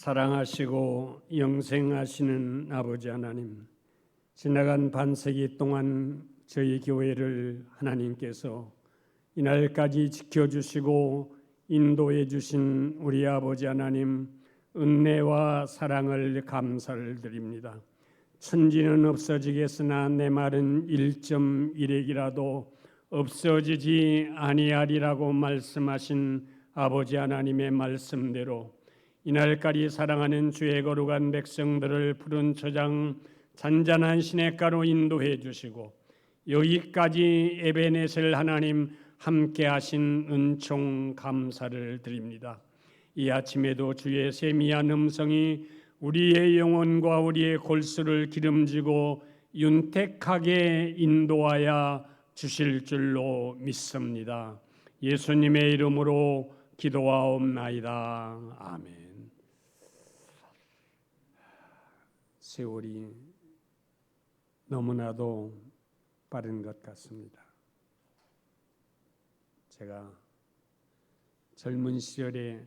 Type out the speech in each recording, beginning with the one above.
사랑하시고 영생하시는 아버지 하나님, 지나간 반세기 동안 저희 교회를 하나님께서 이날까지 지켜주시고 인도해 주신 우리 아버지 하나님, 은혜와 사랑을 감사를 드립니다. 천지는 없어지겠으나 내 말은 1.1핵이라도 없어지지 아니하리라고 말씀하신 아버지 하나님의 말씀대로 이날까지 사랑하는 주의 거룩한 백성들을 푸른 초장 잔잔한 시냇가로 인도해 주시고 여기까지 에베네셀 하나님 함께 하신 은총 감사를 드립니다. 이 아침에도 주의 세미한 음성이 우리의 영혼과 우리의 골수를 기름지고 윤택하게 인도하여 주실 줄로 믿습니다. 예수님의 이름으로 기도하옵나이다. 아멘. 세월이 너무나도 빠른 것 같습니다. 제가 젊은 시절에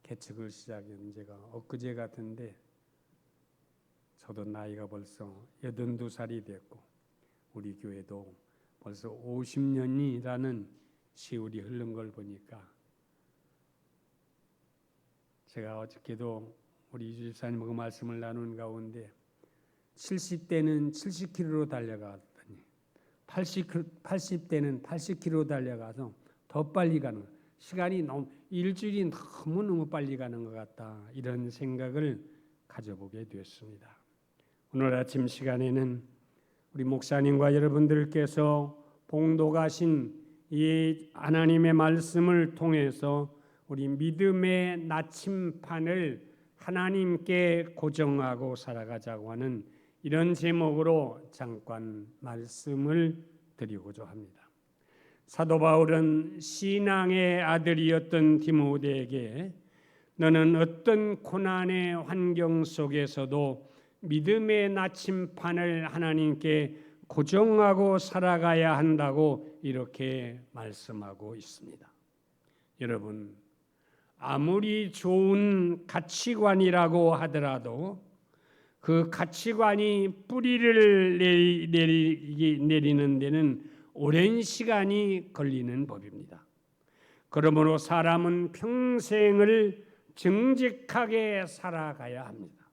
개척을 시작한 지가 엊그제 같은데 저도 나이가 벌써 82살이 됐고 우리 교회도 벌써 50년이라는 세월이 흐른 걸 보니까 제가 어저께도 우리 집사님하고 말씀을 나눈 가운데 70대는 70km로 달려갔더니 80대는 80km로 달려가서 더 빨리 가는, 시간이 너무 일주일이 너무 빨리 가는 것 같다, 이런 생각을 가져보게 되었습니다. 오늘 아침 시간에는 우리 목사님과 여러분들께서 봉독하신 이 하나님의 말씀을 통해서 우리 믿음의 나침판을 하나님께 고정하고 살아가자고 하는 이런 제목으로 잠깐 말씀을 드리고자 합니다. 사도 바울은 신앙의 아들이었던 디모데에게 너는 어떤 고난의 환경 속에서도 믿음의 나침판을 하나님께 고정하고 살아가야 한다고 이렇게 말씀하고 있습니다. 여러분, 아무리 좋은 가치관이라고 하더라도 그 가치관이 뿌리를 내리는 데는 오랜 시간이 걸리는 법입니다. 그러므로 사람은 평생을 정직하게 살아가야 합니다.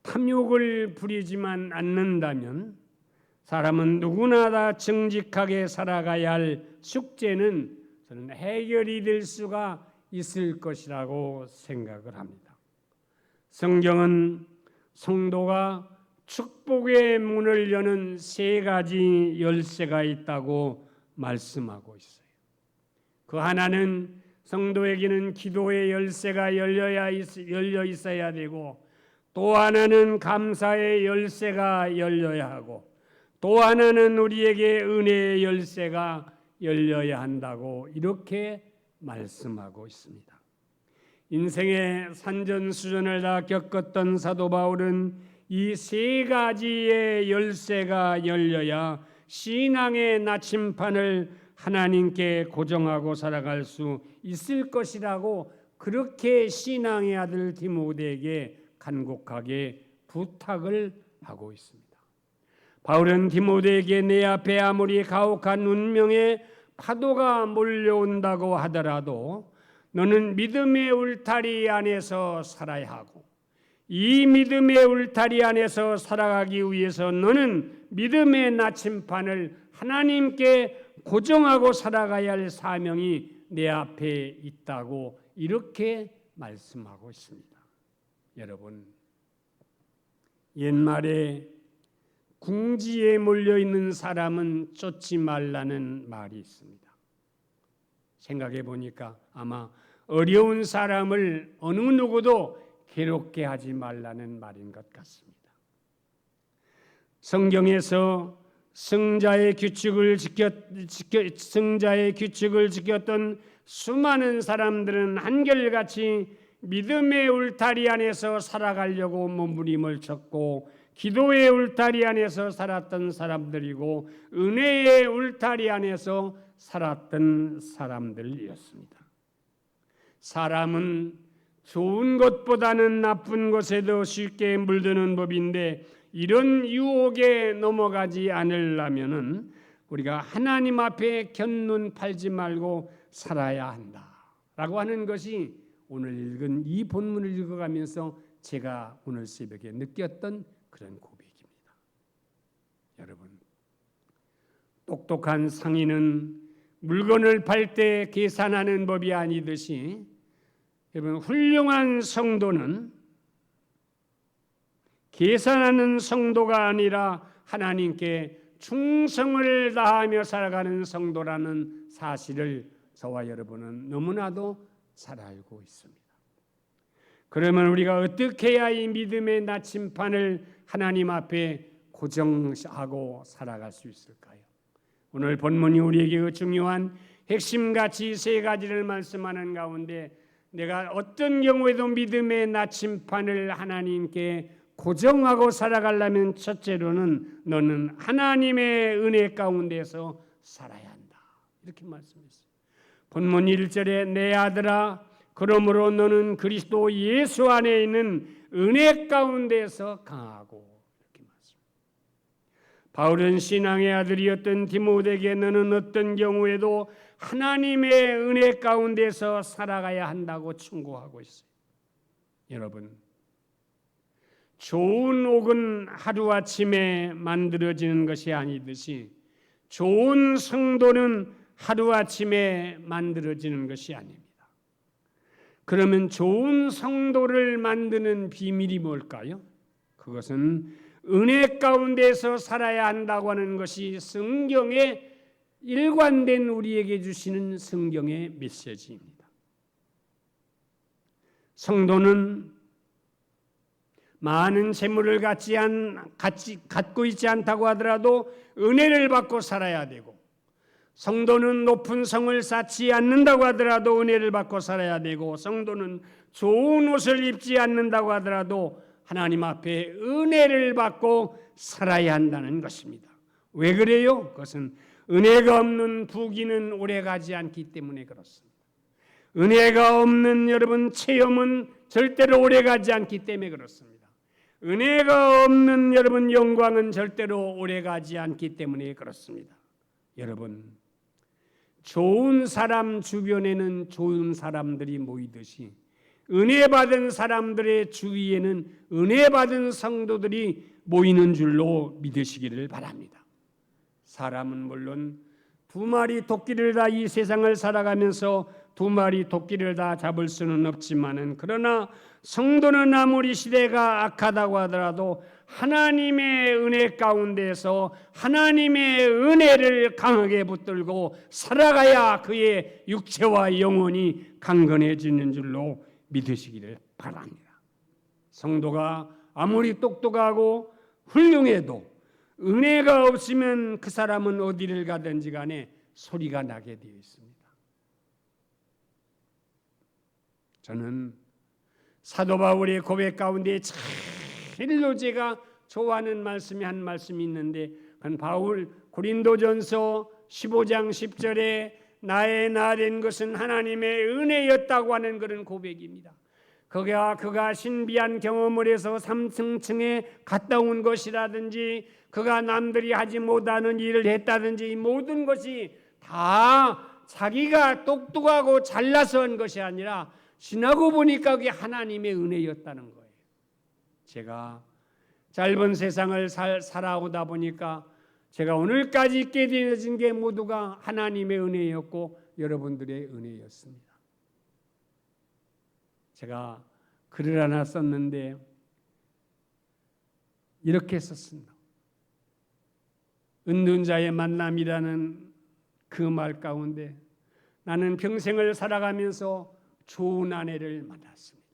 탐욕을 부리지만 않는다면 사람은 누구나 다 정직하게 살아가야 할 숙제는 저는 해결이 될 수가 있을 것이라고 생각을 합니다. 성경은 성도가 축복의 문을 여는 3가지 열쇠가 있다고 말씀하고 있어요. 그 하나는 성도에게는 기도의 열쇠가 열려 있어야 되고, 또 하나는 감사의 열쇠가 열려야 하고, 또 하나는 우리에게 은혜의 열쇠가 열려야 한다고 이렇게 말씀하고 있습니다. 인생의 산전수전을 다 겪었던 사도 바울은 이 3가지의 열쇠가 열려야 신앙의 나침판을 하나님께 고정하고 살아갈 수 있을 것이라고 그렇게 신앙의 아들 디모데에게 간곡하게 부탁을 하고 있습니다. 바울은 디모데에게 내 앞에 아무리 가혹한 운명의 파도가 몰려온다고 하더라도 너는 믿음의 울타리 안에서 살아야 하고, 이 믿음의 울타리 안에서 살아가기 위해서 너는 믿음의 나침판을 하나님께 고정하고 살아가야 할 사명이 내 앞에 있다고 이렇게 말씀하고 있습니다. 여러분, 옛말에 궁지에 몰려있는 사람은 쫓지 말라는 말이 있습니다. 생각해 보니까 아마 어려운 사람을 어느 누구도 괴롭게 하지 말라는 말인 것 같습니다. 성경에서 성자의 규칙을 지켰던 수많은 사람들은 한결같이 믿음의 울타리 안에서 살아가려고 몸부림을 쳤고, 기도의 울타리 안에서 살았던 사람들이고 은혜의 울타리 안에서 살았던 사람들이었습니다. 사람은 좋은 것보다는 나쁜 것에 더 쉽게 물드는 법인데 이런 유혹에 넘어가지 않으려면은 우리가 하나님 앞에 견눈 팔지 말고 살아야 한다라고 하는 것이 오늘 읽은 이 본문을 읽어가면서 제가 오늘 새벽에 느꼈던 그런 고백입니다. 여러분, 똑똑한 상인은 물건을 팔 때 계산하는 법이 아니듯이 여러분, 훌륭한 성도는 계산하는 성도가 아니라 하나님께 충성을 다하며 살아가는 성도라는 사실을 저와 여러분은 너무나도 잘 알고 있습니다. 그러면 우리가 어떻게 해야 이 믿음의 나침판을 하나님 앞에 고정하고 살아갈 수 있을까요? 오늘 본문이 우리에게 중요한 핵심 가치 세 가지를 말씀하는 가운데 내가 어떤 경우에도 믿음의 나침판을 하나님께 고정하고 살아가려면 첫째로는 너는 하나님의 은혜 가운데서 살아야 한다. 이렇게 말씀했어요. 본문 1절에 내 아들아 그러므로 너는 그리스도 예수 안에 있는 은혜 가운데서 강하고 이렇게 말씀합니다. 바울은 신앙의 아들이었던 디모데에게 너는 어떤 경우에도 하나님의 은혜 가운데서 살아가야 한다고 충고하고 있어요. 여러분, 좋은 옥은 하루아침에 만들어지는 것이 아니듯이 좋은 성도는 하루아침에 만들어지는 것이 아닙니다. 그러면 좋은 성도를 만드는 비밀이 뭘까요? 그것은 은혜 가운데서 살아야 한다고 하는 것이 성경에 일관된 우리에게 주시는 성경의 메시지입니다. 성도는 많은 재물을 갖고 있지 않다고 하더라도 은혜를 받고 살아야 되고, 성도는 높은 성을 쌓지 않는다고 하더라도 은혜를 받고 살아야 되고, 성도는 좋은 옷을 입지 않는다고 하더라도 하나님 앞에 은혜를 받고 살아야 한다는 것입니다. 왜 그래요? 그것은 은혜가 없는 부귀는 오래가지 않기 때문에 그렇습니다. 은혜가 없는 여러분 체험은 절대로 오래가지 않기 때문에 그렇습니다. 은혜가 없는 여러분 영광은 절대로 오래가지 않기 때문에 그렇습니다. 여러분, 좋은 사람 주변에는 좋은 사람들이 모이듯이 은혜 받은 사람들의 주위에는 은혜 받은 성도들이 모이는 줄로 믿으시기를 바랍니다. 사람은 물론 두 마리 토끼를 다 이 세상을 살아가면서 두 마리 토끼를 다 잡을 수는 없지만은, 그러나 성도는 아무리 시대가 악하다고 하더라도 하나님의 은혜 가운데서 하나님의 은혜를 강하게 붙들고 살아가야 그의 육체와 영혼이 강건해지는 줄로 믿으시기를 바랍니다. 성도가 아무리 똑똑하고 훌륭해도 은혜가 없으면 그 사람은 어디를 가든지 간에 소리가 나게 되어 있습니다. 저는 사도 바울의 고백 가운데 제일로 제가 좋아하는 말씀이 한 말씀이 있는데, 그건 바울 고린도전서 15장 10절에 나의 나 된 것은 하나님의 은혜였다고 하는 그런 고백입니다. 그가 신비한 경험을 해서 3층에 갔다 온 것이라든지, 그가 남들이 하지 못하는 일을 했다든지, 이 모든 것이 다 자기가 똑똑하고 잘나서 한 것이 아니라 지나고 보니까 그게 하나님의 은혜였다는 거예요. 제가 짧은 세상을 살아오다 보니까 제가 오늘까지 있게 되어진 게 모두가 하나님의 은혜였고 여러분들의 은혜였습니다. 제가 글을 하나 썼는데 이렇게 썼습니다. 은둔자의 만남이라는 그 말 가운데 나는 평생을 살아가면서 좋은 아내를 만났습니다.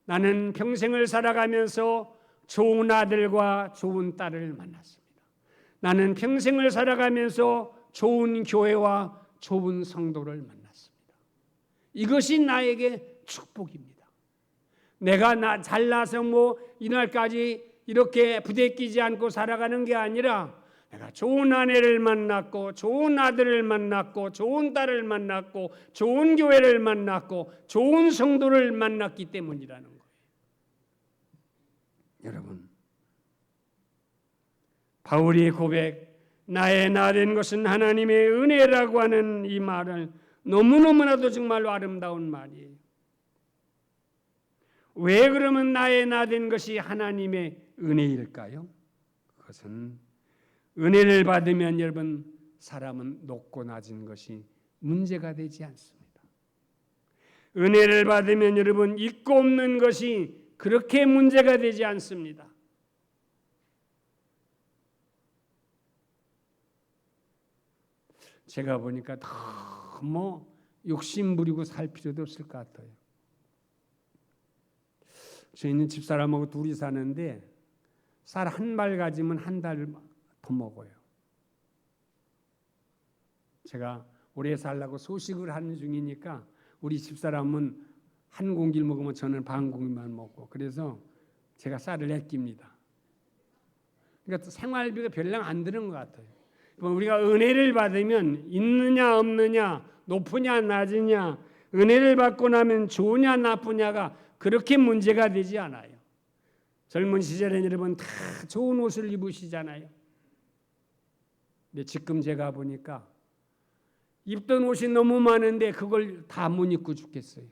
나는 평생을 살아가면서 좋은 아들과 좋은 딸을 만났습니다. 나는 평생을 살아가면서 좋은 교회와 좋은 성도를 만났습니다. 이것이 나에게 축복입니다. 내가 잘나서 이날까지 이렇게 부대끼지 않고 살아가는 게 아니라 내가 좋은 아내를 만났고 좋은 아들을 만났고 좋은 딸을 만났고 좋은 교회를 만났고 좋은 성도를 만났기 때문이라는 거예요. 여러분, 바울의 고백, 나의 나 된 것은 하나님의 은혜라고 하는 이 말을 너무너무나도 정말로 아름다운 말이에요. 왜 그러면 나의 나 된 것이 하나님의 은혜일까요? 그것은 은혜를 받으면 여러분 사람은 높고 낮은 것이 문제가 되지 않습니다. 은혜를 받으면 여러분 있고 없는 것이 그렇게 문제가 되지 않습니다. 제가 보니까 너무 욕심 부리고 살 필요도 없을 것 같아요. 저희는 집사람하고 둘이 사는데 쌀 한 발 가지면 한 달 더 먹어요. 제가 오래 살라고 소식을 하는 중이니까 우리 집사람은 한 공기를 먹으면 저는 반 공기만 먹고, 그래서 제가 쌀을 아낍니다. 그러니까 생활비가 별로 안 드는 것 같아요. 우리가 은혜를 받으면 있느냐 없느냐, 높으냐 낮으냐, 은혜를 받고 나면 좋으냐 나쁘냐가 그렇게 문제가 되지 않아요. 젊은 시절에 여러분 다 좋은 옷을 입으시잖아요. 근데 지금 제가 보니까 입던 옷이 너무 많은데 그걸 다 못 입고 죽겠어요.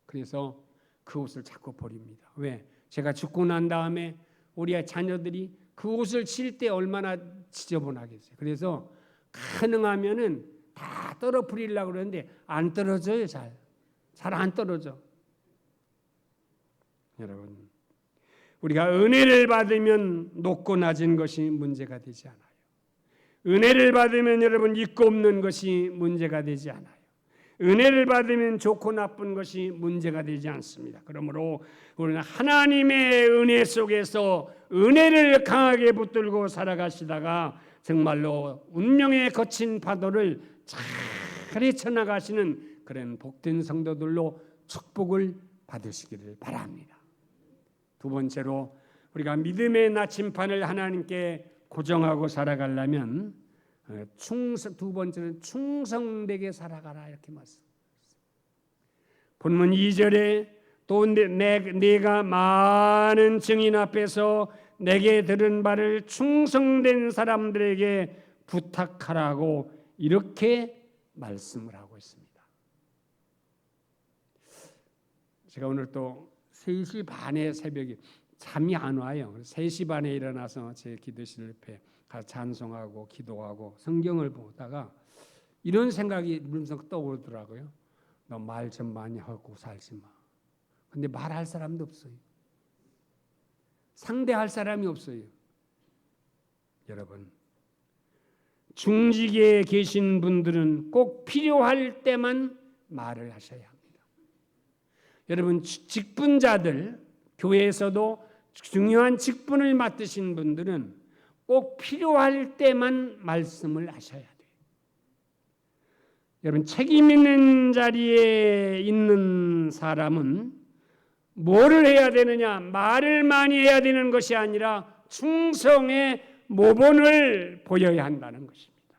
그래서 그 옷을 자꾸 버립니다. 왜? 제가 죽고 난 다음에 우리 자녀들이 그 옷을 칠 때 얼마나 지저분하겠어요. 그래서 가능하면은 다 떨어뜨리려고 그러는데 안 떨어져요. 잘 안 떨어져. 여러분, 우리가 은혜를 받으면 높고 낮은 것이 문제가 되지 않아요. 은혜를 받으면 여러분 있고 없는 것이 문제가 되지 않아요. 은혜를 받으면 좋고 나쁜 것이 문제가 되지 않습니다. 그러므로 우리는 하나님의 은혜 속에서 은혜를 강하게 붙들고 살아가시다가 정말로 운명의 거친 파도를 잘 헤쳐나가시는 그런 복된 성도들로 축복을 받으시기를 바랍니다. 두 번째로 우리가 믿음의 나침판을 하나님께 고정하고 살아가려면 두 번째는 충성되게 살아가라 이렇게 말씀합니다. 본문 2절에 또 내가 많은 증인 앞에서 내게 들은 바를 충성된 사람들에게 부탁하라고 이렇게 말씀을 하고 있습니다. 제가 오늘 또 3시 반에 새벽에 잠이 안 와요. 3시 반에 일어나서 제 기도실 옆에 가서 찬송하고 기도하고 성경을 보다가 이런 생각이 물음속 떠오르더라고요. 너 말 좀 많이 하고 살지 마. 근데 말할 사람도 없어요. 상대할 사람이 없어요. 여러분, 중직에 계신 분들은 꼭 필요할 때만 말을 하셔야 합니다. 여러분, 직분자들, 교회에서도 중요한 직분을 맡으신 분들은 꼭 필요할 때만 말씀을 하셔야 돼요. 여러분, 책임 있는 자리에 있는 사람은 뭐를 해야 되느냐? 말을 많이 해야 되는 것이 아니라 충성의 모본을 보여야 한다는 것입니다.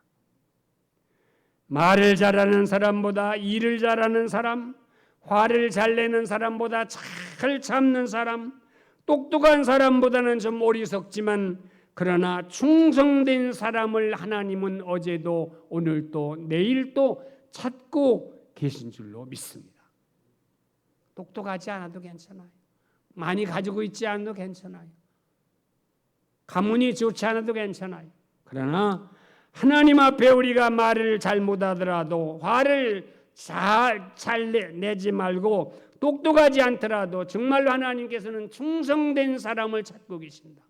말을 잘하는 사람보다 일을 잘하는 사람, 화를 잘 내는 사람보다 잘 참는 사람, 똑똑한 사람보다는 좀 어리석지만 그러나 충성된 사람을 하나님은 어제도 오늘도 내일도 찾고 계신 줄로 믿습니다. 똑똑하지 않아도 괜찮아요. 많이 가지고 있지 않아도 괜찮아요. 가문이 좋지 않아도 괜찮아요. 그러나 하나님 앞에 우리가 말을 잘못하더라도 화를 잘 내지 말고 똑똑하지 않더라도 정말로 하나님께서는 충성된 사람을 찾고 계신다.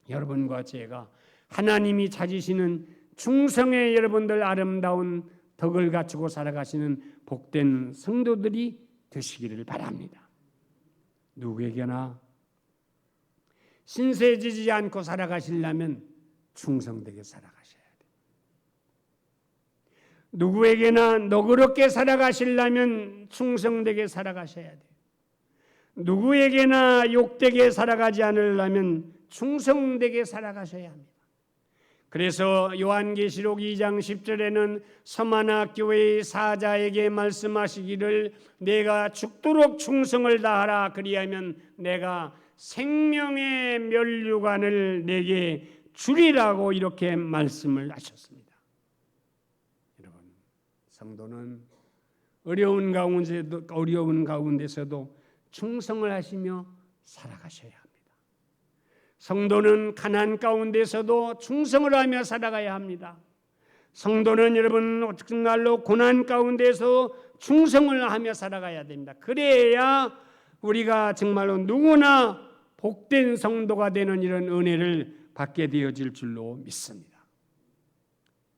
여러분과 제가 하나님이 찾으시는 충성의 여러분들 아름다운 덕을 갖추고 살아가시는 복된 성도들이 되시기를 바랍니다. 누구에게나 신세지지 않고 살아가시려면 충성되게 살아가셔야 돼요. 누구에게나 너그럽게 살아가시려면 충성되게 살아가셔야 돼요. 누구에게나 욕되게 살아가지 않으려면 충성되게 살아가셔야 합니다. 그래서 요한계시록 2장 10절에는 서마나 교회의 사자에게 말씀하시기를 내가 죽도록 충성을 다하라 그리하면 내가 생명의 면류관을 내게 주리라고 이렇게 말씀을 하셨습니다. 여러분, 성도는 어려운 가운데서도 충성을 하시며 살아가셔야 합니다. 성도는 가난 가운데서도 충성을 하며 살아가야 합니다. 성도는 여러분 정말로 고난 가운데서 충성을 하며 살아가야 됩니다. 그래야 우리가 정말로 누구나 복된 성도가 되는 이런 은혜를 받게 되어질 줄로 믿습니다.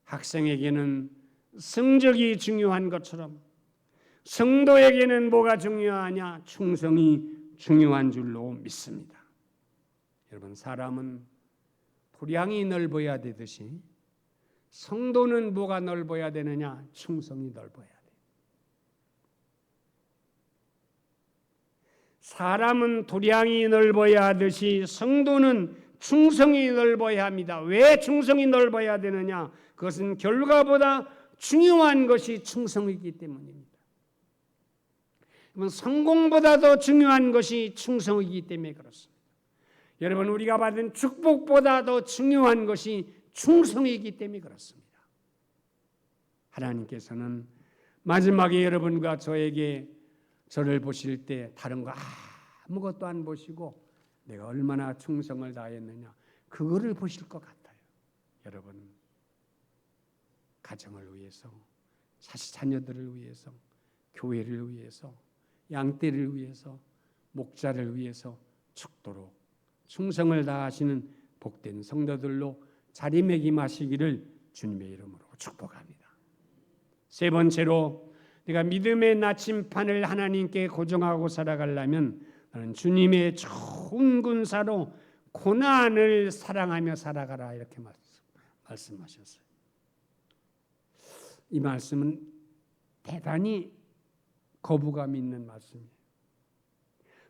학생에게는 성적이 중요한 것처럼 성도에게는 뭐가 중요하냐? 충성이 중요한 줄로 믿습니다. 여러분, 사람은 도량이 넓어야 되듯이 성도는 뭐가 넓어야 되느냐? 충성이 넓어야 돼. 사람은 도량이 넓어야 하듯이 성도는 충성이 넓어야 합니다. 왜 충성이 넓어야 되느냐? 그것은 결과보다 중요한 것이 충성이기 때문입니다. 성공보다도 중요한 것이 충성이기 때문에 그렇습니다. 여러분, 우리가 받은 축복보다 더 중요한 것이 충성이기 때문에 그렇습니다. 하나님께서는 마지막에 여러분과 저를 보실 때 다른 거 아무것도 안 보시고 내가 얼마나 충성을 다했느냐 그거를 보실 것 같아요. 여러분, 가정을 위해서, 자녀들을 위해서, 교회를 위해서, 양떼를 위해서, 목자를 위해서 죽도록 충성을 다하시는 복된 성도들로 자리매김하시기를 주님의 이름으로 축복합니다. 세 번째로 내가 믿음의 나침판을 하나님께 고정하고 살아가려면 나는 주님의 좋은 군사로 고난을 사랑하며 살아가라 이렇게 말씀하셨어요. 이 말씀은 대단히 거부감 있는 말씀이에요.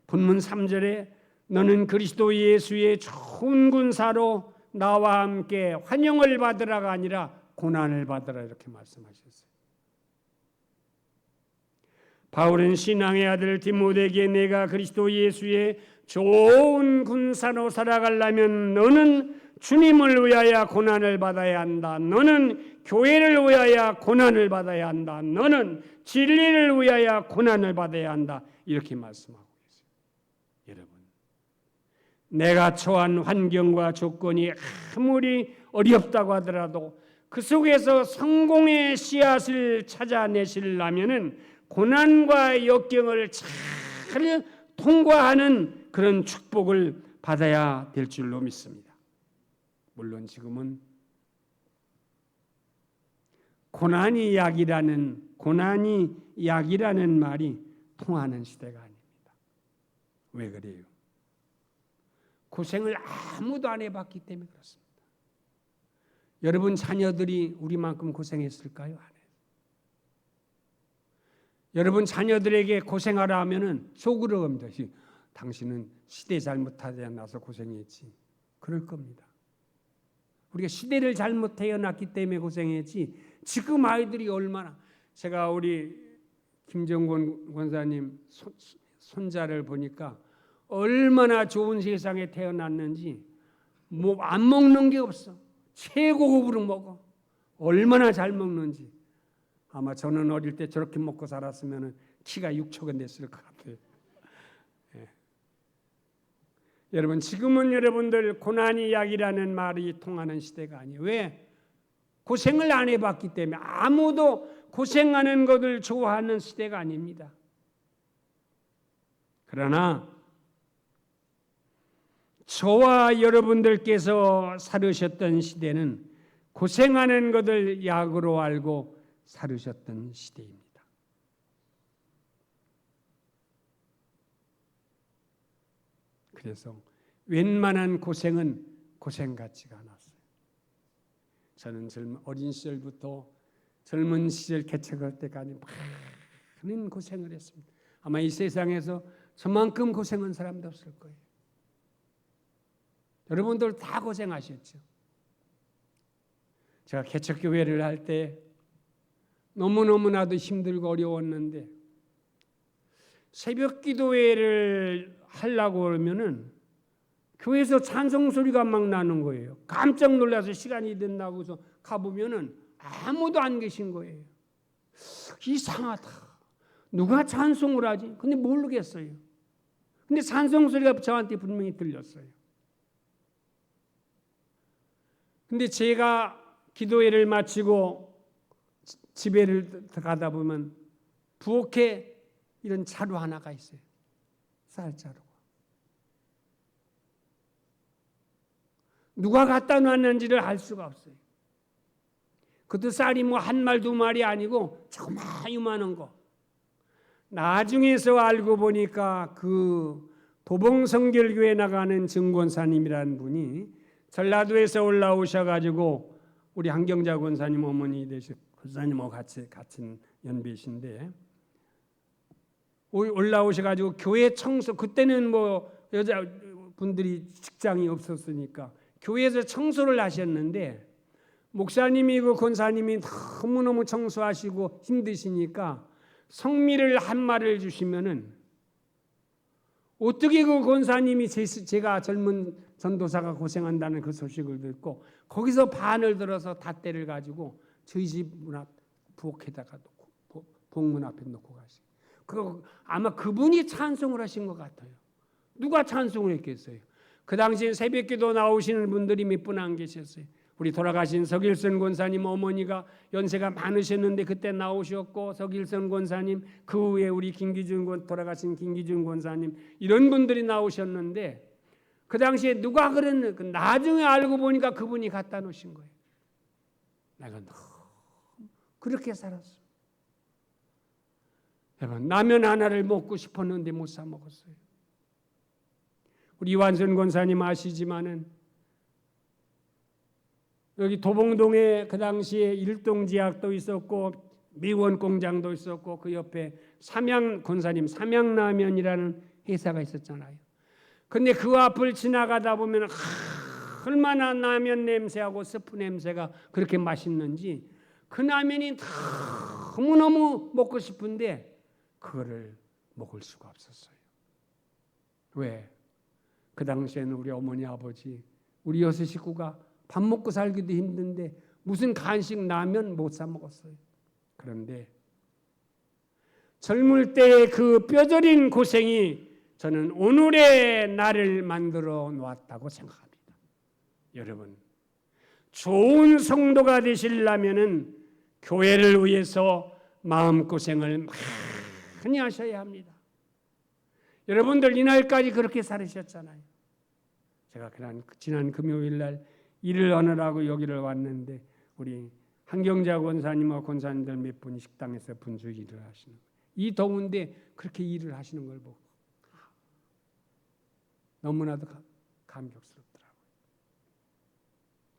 본문 3절에 너는 그리스도 예수의 좋은 군사로 나와 함께 환영을 받으라가 아니라 고난을 받으라 이렇게 말씀하셨어요. 바울은 신앙의 아들 디모데에게 내가 그리스도 예수의 좋은 군사로 살아가려면 너는 주님을 위하여 고난을 받아야 한다. 너는 교회를 위하여 고난을 받아야 한다. 너는 진리를 위하여 고난을 받아야 한다. 이렇게 말씀하고 계세요. 여러분, 내가 처한 환경과 조건이 아무리 어렵다고 하더라도 그 속에서 성공의 씨앗을 찾아내시려면은 고난과 역경을 잘 통과하는 그런 축복을 받아야 될 줄로 믿습니다. 물론 지금은 고난이 약이라는 말이 통하는 시대가 아닙니다. 왜 그래요? 고생을 아무도 안 해봤기 때문에 그렇습니다. 여러분 자녀들이 우리만큼 고생했을까요? 안 해요. 여러분 자녀들에게 고생하라 하면은 속으로 합니다. 당신은 시대 잘못하지 않아서 고생했지. 그럴 겁니다. 우리가 시대를 잘못 태어났기 때문에 고생했지. 지금 아이들이 얼마나, 제가 우리 김정권 권사님 손자를 보니까 얼마나 좋은 세상에 태어났는지 뭐 안 먹는 게 없어. 최고급으로 먹어. 얼마나 잘 먹는지. 아마 저는 어릴 때 저렇게 먹고 살았으면 키가 6초가 됐을 것 같아요. 예. 여러분, 지금은 여러분들 고난이 약이라는 말이 통하는 시대가 아니에요. 왜? 고생을 안 해봤기 때문에. 아무도 고생하는 것을 좋아하는 시대가 아닙니다. 그러나 저와 여러분들께서 살으셨던 시대는 고생하는 것을 약으로 알고 살으셨던 시대입니다. 그래서 웬만한 고생은 고생 같지가 않았어요. 저는 어린 시절부터 젊은 시절 개척할 때까지 많은 고생을 했습니다. 아마 이 세상에서 저만큼 고생한 사람도 없을 거예요. 여러분들 다 고생하셨죠. 제가 개척교회를 할 때 너무너무나도 힘들고 어려웠는데 새벽 기도회를 하려고 그러면은 교회에서 찬송 소리가 막 나는 거예요. 깜짝 놀라서 시간이 됐나고서 가보면은 아무도 안 계신 거예요. 이상하다. 누가 찬송을 하지? 근데 모르겠어요. 근데 찬송 소리가 저한테 분명히 들렸어요. 근데 제가 기도회를 마치고 집에를 가다 보면 부엌에 이런 자루 하나가 있어요. 쌀자루가. 누가 갖다 놨는지를 알 수가 없어요. 그것도 쌀이 뭐 한 말 두 말이 아니고 조그마한 거. 나중에서 알고 보니까 그 도봉성결교회 나가는 정권사님이라는 분이 전라도에서 올라오셔가지고 우리 한경자 권사님 어머니 되신 권사님하고 같은 연배이신데 올라오셔가지고 교회 청소, 그때는 뭐 여자분들이 직장이 없었으니까 교회에서 청소를 하셨는데 목사님이 그 권사님이 너무너무 청소하시고 힘드시니까 성미를 한 마리를 주시면은 어떻게 그 권사님이 제가 젊은 전도사가 고생한다는 그 소식을 듣고 거기서 반을 들어서 닷대를 가지고 저희 집 문 앞 부엌에다가 놓고 복문 앞에 놓고 가시고 그 아마 그분이 찬송을 하신 것 같아요. 누가 찬송을 했겠어요? 그 당시에 새벽기도 나오시는 분들이 몇 분 안 계셨어요. 우리 돌아가신 석일선 권사님 어머니가 연세가 많으셨는데 그때 나오셨고 석일선 권사님 그 후에 우리 돌아가신 김기준 권사님 이런 분들이 나오셨는데 그 당시에 누가 그랬는지 나중에 알고 보니까 그분이 갖다 놓으신 거예요. 내가 너무 그렇게 살았어. 여러분 라면 하나를 먹고 싶었는데 못 사 먹었어요. 우리 이완선 권사님 아시지만은 여기 도봉동에 그 당시에 일동지약도 있었고 미원 공장도 있었고 그 옆에 권사님 삼양라면이라는 회사가 있었잖아요. 근데 그 앞을 지나가다 보면 얼마나 라면 냄새하고 스프 냄새가 그렇게 맛있는지 그 라면이 너무너무 먹고 싶은데 그거를 먹을 수가 없었어요. 왜? 그 당시에는 우리 어머니 아버지 우리 6 식구가 밥 먹고 살기도 힘든데 무슨 간식 라면 못 사 먹었어요. 그런데 젊을 때의 그 뼈저린 고생이 저는 오늘의 나를 만들어 놓았다고 생각합니다. 여러분 좋은 성도가 되시려면은 교회를 위해서 마음고생을 많이 하셔야 합니다. 여러분들 이날까지 그렇게 살으셨잖아요. 제가 지난 금요일 날 일을 하느라고 여기를 왔는데 우리 한경자 권사님과 권사님들 몇 분이 식당에서 분주 일을 하시는 거예요. 이 더운데 그렇게 일을 하시는 걸 보고 너무나도 감격스럽더라고요.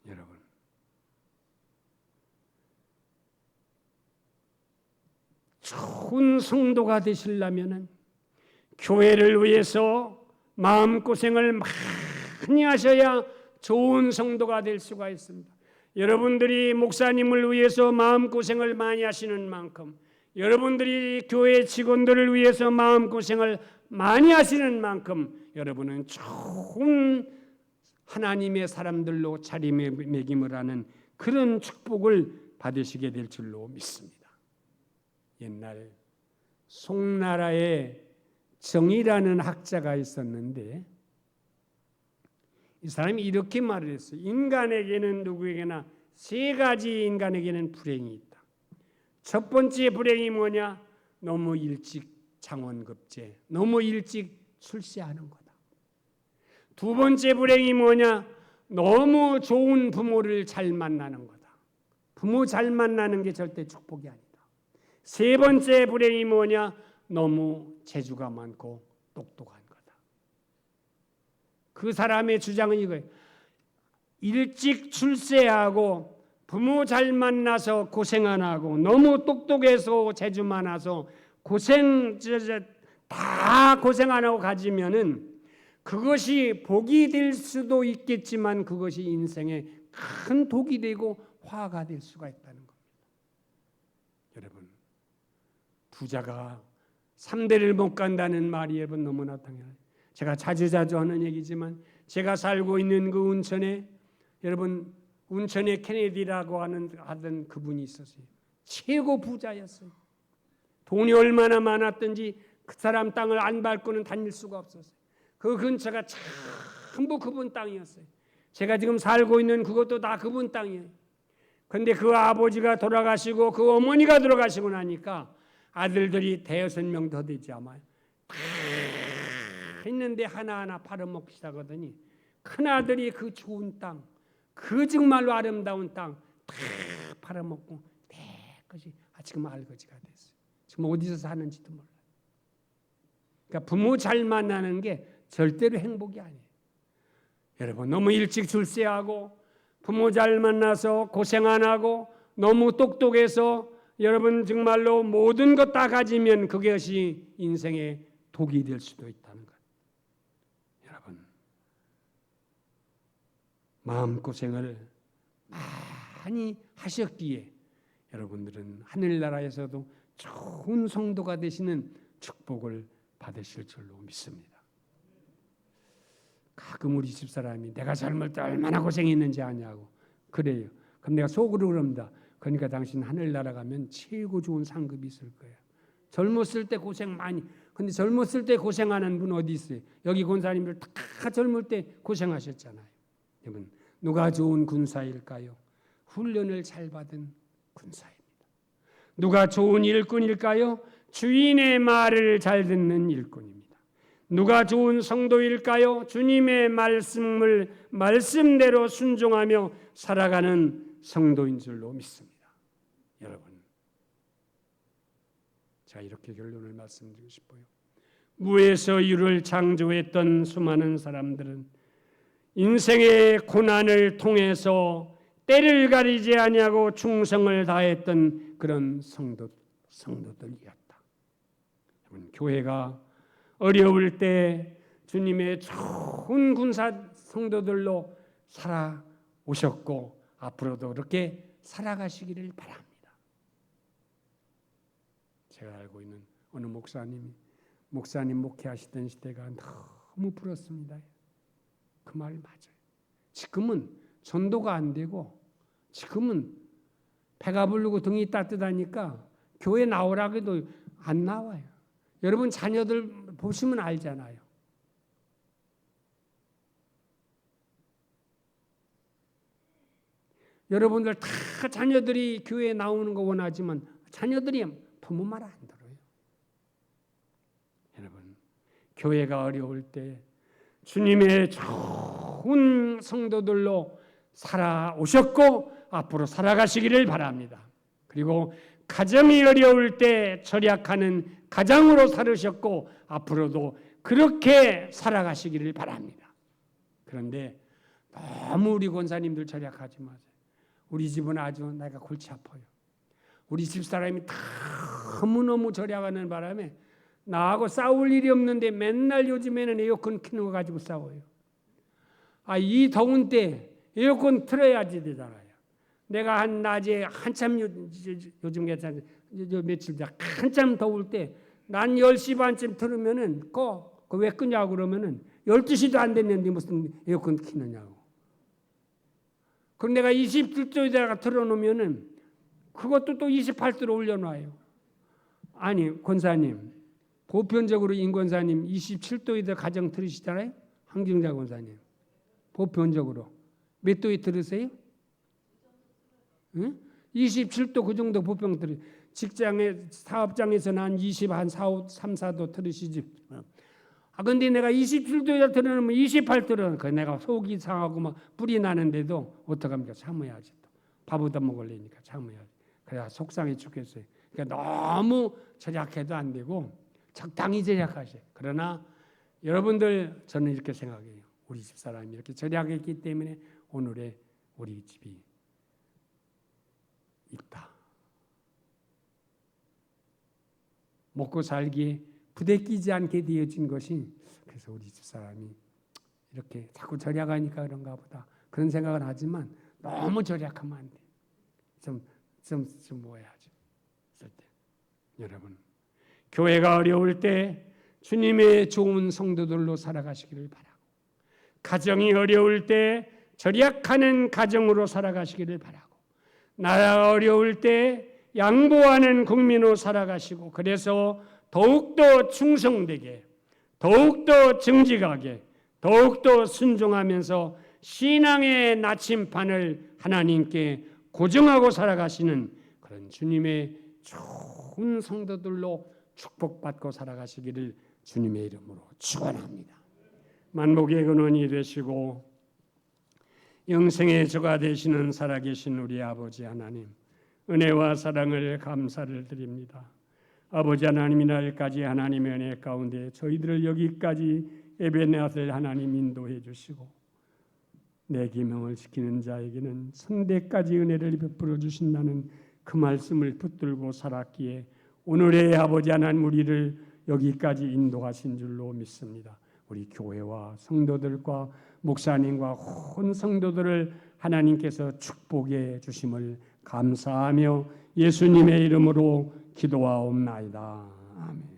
여러분 좋은 성도가 되시려면은 교회를 위해서 마음고생을 많이 하셔야 좋은 성도가 될 수가 있습니다. 여러분들이 목사님을 위해서 마음고생을 많이 하시는 만큼 여러분들이 교회 직원들을 위해서 마음고생을 많이 하시는 만큼 여러분은 좋은 하나님의 사람들로 자리매김을 하는 그런 축복을 받으시게 될 줄로 믿습니다. 옛날 송나라에 정이라는 학자가 있었는데 이 사람이 이렇게 말을 했어요. 인간에게는 누구에게나 3가지 인간에게는 불행이 있다. 첫 번째 불행이 뭐냐? 너무 일찍 장원급제, 너무 일찍 출세하는 거다. 두 번째 불행이 뭐냐? 너무 좋은 부모를 잘 만나는 거다. 부모 잘 만나는 게 절대 축복이 아니다. 세 번째 불행이 뭐냐? 너무 재주가 많고 똑똑한 거다. 그 사람의 주장은 이거예요. 일찍 출세하고 부모 잘 만나서 고생 안 하고 너무 똑똑해서 재주 많아서 다 고생 안 하고 가지면은 그것이 복이 될 수도 있겠지만 그것이 인생에 큰 독이 되고 화가 될 수가 있다는 겁니다. 여러분, 부자가 3대를 못 간다는 말이 여러분 너무나 당연해요. 제가 자주자주 하는 얘기지만 제가 살고 있는 그 운천에 여러분 운천에 케네디라고 하던 그분이 있었어요. 최고 부자였어요. 돈이 얼마나 많았든지 그 사람 땅을 안 밟고는 다닐 수가 없었어요. 그 근처가 전부 그분 땅이었어요. 제가 지금 살고 있는 그것도 다 그분 땅이에요. 그런데 그 아버지가 돌아가시고 그 어머니가 돌아가시고 나니까 아들들이 대여섯 명 더 되지 아마요. 다 했는데 하나하나 팔아먹기 시작하더니 큰아들이 그 좋은 땅, 그 정말로 아름다운 땅 다 팔아먹고 깨끗이 지금 알거지가 됐어요. 지금 어디서 사는지도 몰라요. 그러니까 부모 잘 만나는 게 절대로 행복이 아니에요. 여러분 너무 일찍 출세하고 부모 잘 만나서 고생 안 하고 너무 똑똑해서 여러분 정말로 모든 것 다 가지면 그것이 인생의 독이 될 수도 있다는 것. 여러분 마음고생을 많이 하셨기에 여러분들은 하늘나라에서도 좋은 성도가 되시는 축복을 받으실 줄로 믿습니다. 가끔 우리 집사람이 내가 젊을 때 얼마나 고생했는지 아냐고 그래요. 그럼 내가 속으로 그럽니다. 그러니까 당신 하늘나라 가면 최고 좋은 상급이 있을 거예요. 젊었을 때 고생 많이. 근데 젊었을 때 고생하는 분 어디 있어요? 여기 권사님들 다 젊을 때 고생하셨잖아요. 여러분 누가 좋은 군사일까요? 훈련을 잘 받은 군사입니다. 누가 좋은 일꾼일까요? 주인의 말을 잘 듣는 일꾼입니다. 누가 좋은 성도일까요? 주님의 말씀대로 순종하며 살아가는 성도인 줄로 믿습니다. 여러분, 제가 이렇게 결론을 말씀드리고 싶어요. 무에서 유를 창조했던 수많은 사람들은 인생의 고난을 통해서 때를 가리지 아니하고 충성을 다했던 그런 성도들이었다. 여러분, 교회가 어려울 때 주님의 좋은 군사 성도들로 살아오셨고 앞으로도 그렇게 살아가시기를 바랍니다. 제가 알고 있는 어느 목사님 목회하시던 시대가 너무 부럽습니다. 그 말 맞아요. 지금은 전도가 안 되고 지금은 배가 부르고 등이 따뜻하니까 교회 나오라고 해도 안 나와요. 여러분 자녀들 보시면 알잖아요. 여러분들 다 자녀들이 교회에 나오는 거 원하지만 자녀들이 부모 말 안 들어요. 여러분 교회가 어려울 때 주님의 좋은 성도들로 살아오셨고 앞으로 살아가시기를 바랍니다. 그리고 가정이 어려울 때 절약하는 가장으로 살으셨고 앞으로도 그렇게 살아가시기를 바랍니다. 그런데 너무 우리 권사님들 절약하지 마세요. 우리 집은 아주 내가 골치 아파요. 우리 집사람이 너무너무 절약하는 바람에 나하고 싸울 일이 없는데 맨날 요즘에는 에어컨 켜는 거 가지고 싸워요. 이 더운 때 에어컨 틀어야지 되잖아요. 내가 한 낮에 한참 요즘 괜찮아요. 며칠 전 한참 더울 때 난 10시 반쯤 틀으면은 왜 끄냐고 그러면은 12시도 안 됐는데 무슨 에어컨 켜느냐고. 그럼 내가 27도에다가 틀어놓으면은 그것도 또 28도로 올려놔요. 아니 권사님 보편적으로 임 권사님 27도에다 가정 틀으시잖아요. 황정자 권사님 보편적으로 몇 도에 틀으세요? 응? 27도 그 정도 보편 틀으. 직장에 사업장에서는 한 3, 4도 틀으시지. 근데 내가 27도에다 틀어놓으면 28도로 내가 속이 상하고 막 뿔이 나는데도 어떡합니까? 참아야지. 또 밥 얻어 먹으려니까 참아야지. 그래야 속상해 죽겠어요. 그러니까 너무 절약해도 안 되고 적당히 절약하세요. 그러나 여러분들 저는 이렇게 생각해요. 우리 집사람이 이렇게 절약했기 때문에 오늘의 우리 집이 있다. 먹고 살기에 부대끼지 않게 되어진 것이 그래서 우리 집사람이 이렇게 자꾸 절약하니까 그런가 보다 그런 생각을 하지만 너무 절약하면 안 돼. 좀 뭐야지. 여러분, 교회가 어려울 때 주님의 좋은 성도들로 살아가시기를 바라고, 가정이 어려울 때 절약하는 가정으로 살아가시기를 바라고, 나라가 어려울 때 양보하는 국민으로 살아가시고, 그래서 더욱더 충성되게, 더욱더 정직하게, 더욱더 순종하면서 신앙의 나침판을 하나님께 고정하고 살아가시는 그런 주님의 좋은 성도들로 축복받고 살아가시기를 주님의 이름으로 축원합니다. 만복의 근원이 되시고 영생의 주가 되시는 살아계신 우리 아버지 하나님, 은혜와 사랑을 감사를 드립니다. 아버지 하나님, 이날까지 하나님의 은혜 가운데 저희들을 여기까지 예배나들 하나님 인도해 주시고, 내 계명을 지키는 자에게는 성대까지 은혜를 베풀어 주신다는 그 말씀을 붙들고 살았기에 오늘의 아버지 하나님 우리를 여기까지 인도하신 줄로 믿습니다. 우리 교회와 성도들과 목사님과 온 성도들을 하나님께서 축복해 주심을 감사하며 예수님의 이름으로 기도하옵나이다. 아멘.